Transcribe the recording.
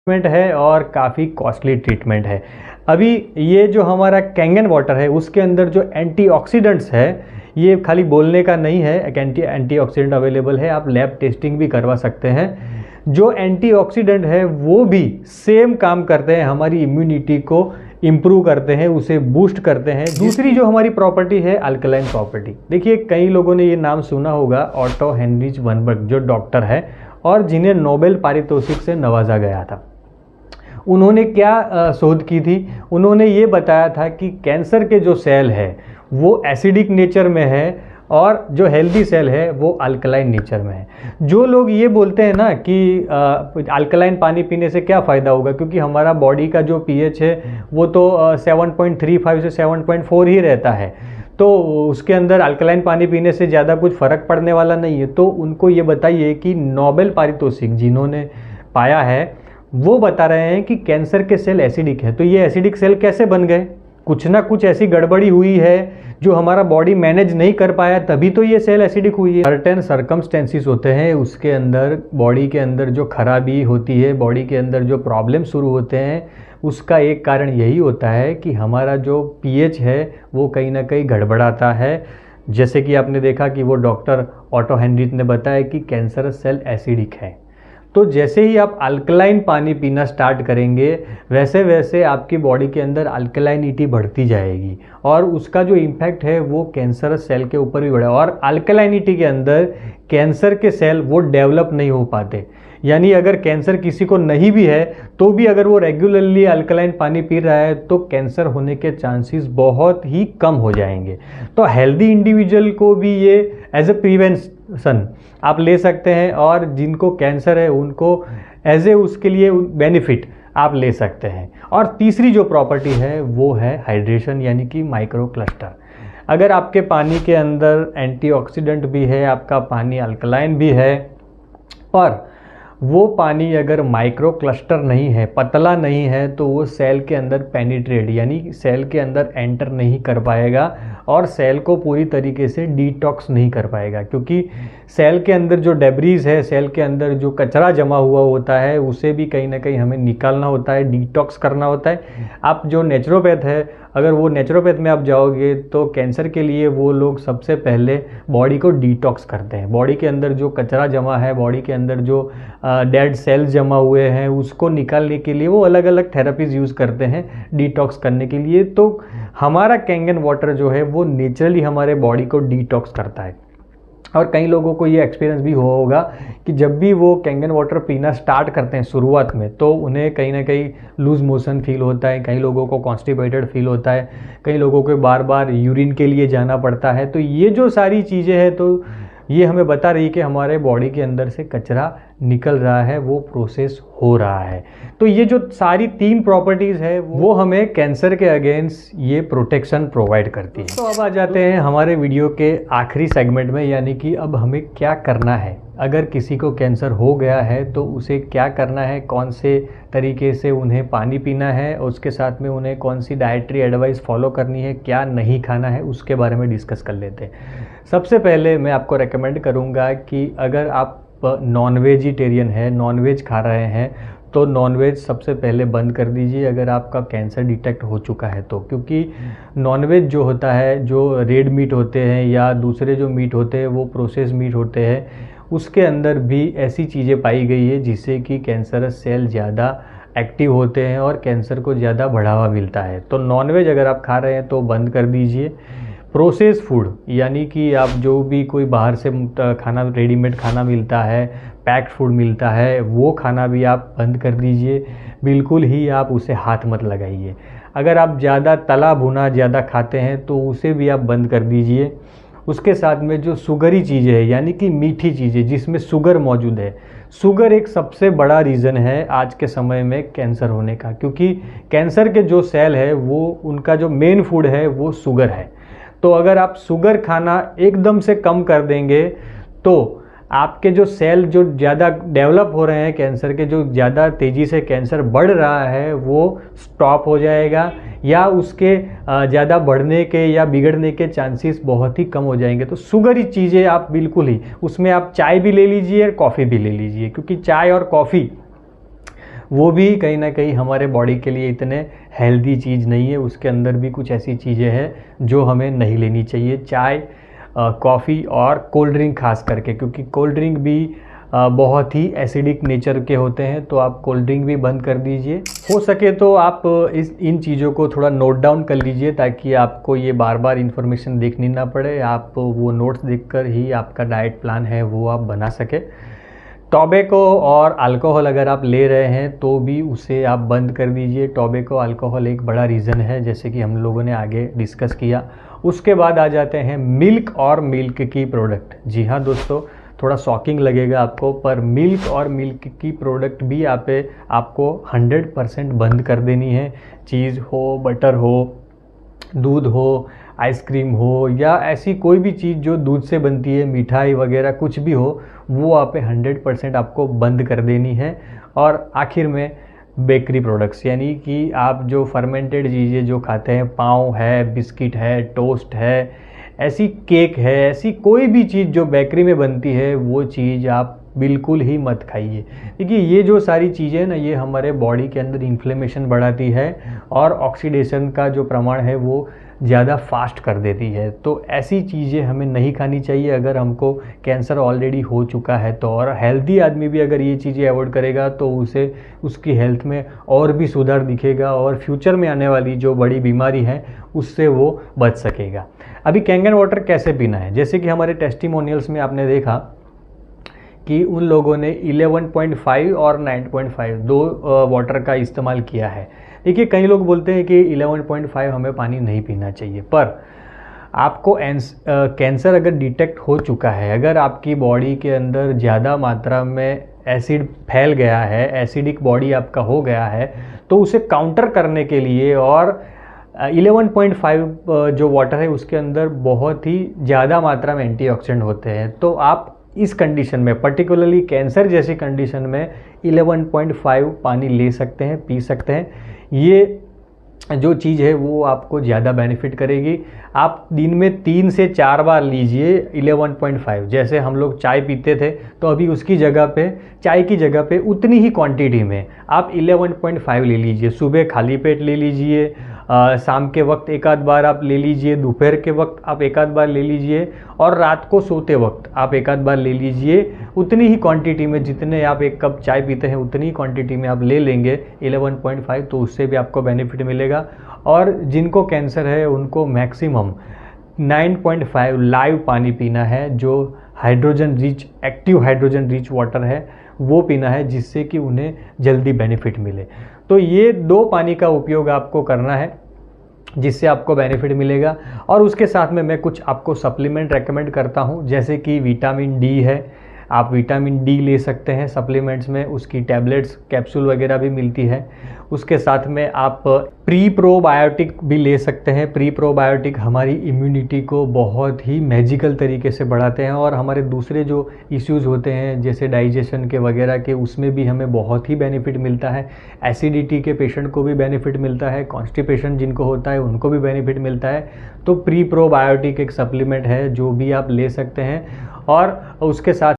Treatment है और काफ़ी कॉस्टली ट्रीटमेंट है। अभी ये जो हमारा कैंगन वाटर है उसके अंदर जो एंटीऑक्सीडेंट्स है, ये खाली बोलने का नहीं है, एक एंटीऑक्सीडेंट अवेलेबल है, आप लैब टेस्टिंग भी करवा सकते हैं। जो एंटीऑक्सीडेंट है वो भी सेम काम करते हैं, हमारी इम्यूनिटी को इम्प्रूव करते हैं, उसे बूस्ट करते हैं। दूसरी जो हमारी प्रॉपर्टी है अल्कलाइन प्रॉपर्टी। देखिए कई लोगों ने ये नाम सुना होगा, ऑटो हेनरिच वनबर्ग जो डॉक्टर है और जिन्हें नोबेल पारितोषिक से नवाजा गया था। उन्होंने क्या शोध की थी? उन्होंने ये बताया था कि कैंसर के जो सेल है वो एसिडिक नेचर में है और जो हेल्दी सेल है वो अल्कलाइन नेचर में है। जो लोग ये बोलते हैं ना कि अल्कलाइन पानी पीने से क्या फ़ायदा होगा, क्योंकि हमारा बॉडी का जो पीएच है वो तो 7.35 से 7.4 ही रहता है, तो उसके अंदर अल्कलाइन पानी पीने से ज़्यादा कुछ फ़र्क पड़ने वाला नहीं है। तो उनको ये बताइए कि नोबेल पारितोषिक जिन्होंने पाया है वो बता रहे हैं कि कैंसर के सेल एसिडिक है। तो ये एसिडिक सेल कैसे बन गए? कुछ ना कुछ ऐसी गड़बड़ी हुई है जो हमारा बॉडी मैनेज नहीं कर पाया, तभी तो ये सेल एसिडिक हुई है। सर्टेन सर्कमस्टेंसेस होते हैं, उसके अंदर बॉडी के अंदर जो खराबी होती है, बॉडी के अंदर जो प्रॉब्लम शुरू होते हैं, उसका एक कारण यही होता है कि हमारा जो पीएच है वो कहीं ना कहीं गड़बड़ाता है। जैसे कि आपने देखा कि वो डॉक्टर ऑटो हेनरिच ने बताया कि कैंसरस सेल एसिडिक है। तो जैसे ही आप अल्कलाइन पानी पीना स्टार्ट करेंगे वैसे वैसे आपकी बॉडी के अंदर अल्कलाइनिटी बढ़ती जाएगी और उसका जो इम्पैक्ट है वो कैंसरस सेल के ऊपर भी बढ़ेगा। और अल्कलाइनिटी के अंदर कैंसर के सेल वो डेवलप नहीं हो पाते, यानी अगर कैंसर किसी को नहीं भी है तो भी अगर वो रेगुलरली अल्कलाइन पानी पी रहा है तो कैंसर होने के चांसेस बहुत ही कम हो जाएंगे। तो हेल्दी इंडिविजुअल को भी ये एज ए प्रिवेंशन आप ले सकते हैं और जिनको कैंसर है उनको एज ए उसके लिए बेनिफिट आप ले सकते हैं। और तीसरी जो प्रॉपर्टी है वो है हाइड्रेशन, यानी कि माइक्रो क्लस्टर। अगर आपके पानी के अंदर एंटीऑक्सीडेंट भी है, आपका पानी अल्कलाइन भी है, और वो पानी अगर माइक्रो क्लस्टर नहीं है, पतला नहीं है, तो वो सेल के अंदर पेनिट्रेट यानी सेल के अंदर एंटर नहीं कर पाएगा और सेल को पूरी तरीके से डिटॉक्स नहीं कर पाएगा। क्योंकि सेल के अंदर जो डेब्रीज है, सेल के अंदर जो कचरा जमा हुआ होता है, उसे भी कहीं ना कहीं हमें निकालना होता है, डिटॉक्स करना होता है। आप जो नेचुरोपैथ है, अगर वो नेचुरोपैथ में आप जाओगे तो कैंसर के लिए वो लोग सबसे पहले बॉडी को डिटॉक्स करते हैं। बॉडी के अंदर जो कचरा जमा है, बॉडी के अंदर जो डेड सेल्स जमा हुए हैं, उसको निकालने के लिए वो अलग अलग थेरेपीज़ यूज़ करते हैं डिटॉक्स करने के लिए। तो हमारा कैंगन वाटर जो है वो नेचुरली हमारे बॉडी को डिटॉक्स करता है। और कई लोगों को ये एक्सपीरियंस भी हुआ होगा कि जब भी वो कैंगन वाटर पीना स्टार्ट करते हैं शुरुआत में, तो उन्हें कहीं ना कहीं लूज मोशन फील होता है, कई लोगों को कॉन्स्टिपेटेड फील होता है, कई लोगों को बार बार यूरिन के लिए जाना पड़ता है। तो ये जो सारी चीज़ें हैं तो ये हमें बता रही है कि हमारे बॉडी के अंदर से कचरा निकल रहा है, वो प्रोसेस हो रहा है। तो ये जो सारी 3 प्रॉपर्टीज़ है वो हमें कैंसर के अगेंस्ट ये प्रोटेक्शन प्रोवाइड करती है। तो अब आ जाते हैं हमारे वीडियो के आखिरी सेगमेंट में, यानी कि अब हमें क्या करना है। अगर किसी को कैंसर हो गया है तो उसे क्या करना है, कौन से तरीके से उन्हें पानी पीना है, और उसके साथ में उन्हें कौन सी डाइटरी एडवाइस फॉलो करनी है, क्या नहीं खाना है, उसके बारे में डिस्कस कर लेते हैं। सबसे पहले मैं आपको रेकमेंड करूँगा कि अगर आप नॉन वेजिटेरियन है, नॉन वेज खा रहे हैं, तो नॉन वेज सबसे पहले बंद कर दीजिए अगर आपका कैंसर डिटेक्ट हो चुका है तो। क्योंकि नॉन वेज जो होता है, जो रेड मीट होते हैं या दूसरे जो मीट होते हैं वो प्रोसेस मीट होते हैं, उसके अंदर भी ऐसी चीज़ें पाई गई है जिससे कि कैंसरस सेल ज़्यादा एक्टिव होते हैं और कैंसर को ज़्यादा बढ़ावा मिलता है। तो नॉन वेज अगर आप खा रहे हैं तो बंद कर दीजिए। प्रोसेस फूड यानी कि आप जो भी कोई बाहर से खाना, रेडीमेड खाना मिलता है, पैक्ड फूड मिलता है, वो खाना भी आप बंद कर दीजिए। बिल्कुल ही आप उसे हाथ मत लगाइए। अगर आप ज़्यादा तला भुना ज़्यादा खाते हैं तो उसे भी आप बंद कर दीजिए। उसके साथ में जो शुगरी चीज़ें हैं यानी कि मीठी चीज़ें जिसमें शुगर मौजूद है, शुगर एक सबसे बड़ा रीज़न है आज के समय में कैंसर होने का। क्योंकि कैंसर के जो सेल है वो उनका जो मेन फूड है वो शुगर है। तो अगर आप शुगर खाना एकदम से कम कर देंगे तो आपके जो सेल जो ज़्यादा डेवलप हो रहे हैं कैंसर के, जो ज़्यादा तेज़ी से कैंसर बढ़ रहा है, वो स्टॉप हो जाएगा या उसके ज़्यादा बढ़ने के या बिगड़ने के चांसेस बहुत ही कम हो जाएंगे। तो शुगरी चीज़ें आप बिल्कुल ही, उसमें आप चाय भी ले लीजिए और कॉफ़ी भी ले लीजिए, क्योंकि चाय और कॉफ़ी वो भी कहीं ना कहीं हमारे बॉडी के लिए इतने हेल्दी चीज़ नहीं है, उसके अंदर भी कुछ ऐसी चीज़ें हैं जो हमें नहीं लेनी चाहिए। चाय, कॉफ़ी और कोल्ड ड्रिंक खास करके, क्योंकि कोल्ड ड्रिंक भी बहुत ही एसिडिक नेचर के होते हैं, तो आप कोल्ड ड्रिंक भी बंद कर दीजिए। हो सके तो आप इन चीज़ों को थोड़ा नोट डाउन कर लीजिए ताकि आपको ये बार बार इन्फॉर्मेशन देखनी ना पड़े, आप वो नोट्स देखकर ही आपका डाइट प्लान है वो आप बना सके। टोबैको और अल्कोहल अगर आप ले रहे हैं तो भी उसे आप बंद कर दीजिए। टोबैको, अल्कोहल एक बड़ा रीज़न है, जैसे कि हम लोगों ने आगे डिस्कस किया। उसके बाद आ जाते हैं मिल्क और मिल्क की प्रोडक्ट। जी हाँ दोस्तों, थोड़ा शॉकिंग लगेगा आपको, पर मिल्क और मिल्क की प्रोडक्ट भी आपको 100% बंद कर देनी है। चीज़ हो, बटर हो, दूध हो, आइसक्रीम हो, या ऐसी कोई भी चीज़ जो दूध से बनती है, मिठाई वगैरह कुछ भी हो, वो आप 100% आपको बंद कर देनी है। और आखिर में बेकरी प्रोडक्ट्स, यानी कि आप जो फर्मेंटेड चीज़ें जो खाते हैं, पाव है, बिस्किट है, टोस्ट है, ऐसी केक है, ऐसी कोई भी चीज़ जो बेकरी में बनती है, वो चीज़ आप बिल्कुल ही मत खाइए। देखिए ये जो सारी चीज़ें ना, ये हमारे बॉडी के अंदर इन्फ्लेमेशन बढ़ाती है और ऑक्सीडेशन का जो प्रमाण है वो ज़्यादा फास्ट कर देती है। तो ऐसी चीज़ें हमें नहीं खानी चाहिए अगर हमको कैंसर ऑलरेडी हो चुका है तो। और हेल्दी आदमी भी अगर ये चीज़ें अवॉइड करेगा तो उसे उसकी हेल्थ में और भी सुधार दिखेगा और फ्यूचर में आने वाली जो बड़ी बीमारी है उससे वो बच सकेगा। अभी कैंगन वाटर कैसे पीना है, जैसे कि हमारे टेस्टिमोनियल्स में आपने देखा कि उन लोगों ने 11.5 और 9.5 दो वाटर का इस्तेमाल किया है। देखिए कई लोग बोलते हैं कि 11.5 हमें पानी नहीं पीना चाहिए, पर आपको कैंसर अगर डिटेक्ट हो चुका है, अगर आपकी बॉडी के अंदर ज़्यादा मात्रा में एसिड फैल गया है, एसिडिक बॉडी आपका हो गया है, तो उसे काउंटर करने के लिए और 11.5 जो वाटर है उसके अंदर बहुत ही ज़्यादा मात्रा में एंटीऑक्सीडेंट होते हैं। तो आप इस कंडीशन में, पर्टिकुलरली कैंसर जैसी कंडीशन में 11.5 पानी ले सकते हैं, पी सकते हैं। ये जो चीज़ है वो आपको ज़्यादा बेनिफिट करेगी। आप दिन में 3 से 4 बार लीजिए 11.5। जैसे हम लोग चाय पीते थे तो अभी उसकी जगह पे, चाय की जगह पे उतनी ही क्वांटिटी में आप 11.5 ले लीजिए। सुबह खाली पेट ले लीजिए, शाम के वक्त एक आध बार आप ले लीजिए, दोपहर के वक्त आप एक आध बार ले लीजिए, और रात को सोते वक्त आप एक आध बार ले लीजिए। उतनी ही क्वांटिटी में, जितने आप एक कप चाय पीते हैं उतनी ही क्वांटिटी में आप ले लेंगे 11.5, तो उससे भी आपको बेनिफिट मिलेगा। और जिनको कैंसर है उनको मैक्सिमम 9.5 लाइव पानी पीना है, जो hydrogen rich, active hydrogen rich water है वो पीना है, जिससे कि उन्हें जल्दी बेनिफिट मिले। तो ये 2 पानी का उपयोग आपको करना है जिससे आपको बेनिफिट मिलेगा। और उसके साथ में मैं कुछ आपको सप्लीमेंट रेकमेंड करता हूँ, जैसे कि विटामिन डी है, आप विटामिन डी ले सकते हैं सप्लीमेंट्स में, उसकी टैबलेट्स, कैप्सूल वगैरह भी मिलती है। उसके साथ में आप प्री प्रोबायोटिक भी ले सकते हैं। प्री प्रोबायोटिक हमारी इम्यूनिटी को बहुत ही मैजिकल तरीके से बढ़ाते हैं और हमारे दूसरे जो इश्यूज़ होते हैं जैसे डाइजेशन के वगैरह के, उसमें भी हमें बहुत ही बेनिफिट मिलता है। एसिडिटी के पेशेंट को भी बेनिफिट मिलता है, कॉन्स्टिपेशन जिनको होता है उनको भी बेनिफिट मिलता है। तो प्री प्रोबायोटिक एक सप्लीमेंट है जो भी आप ले सकते हैं। और उसके साथ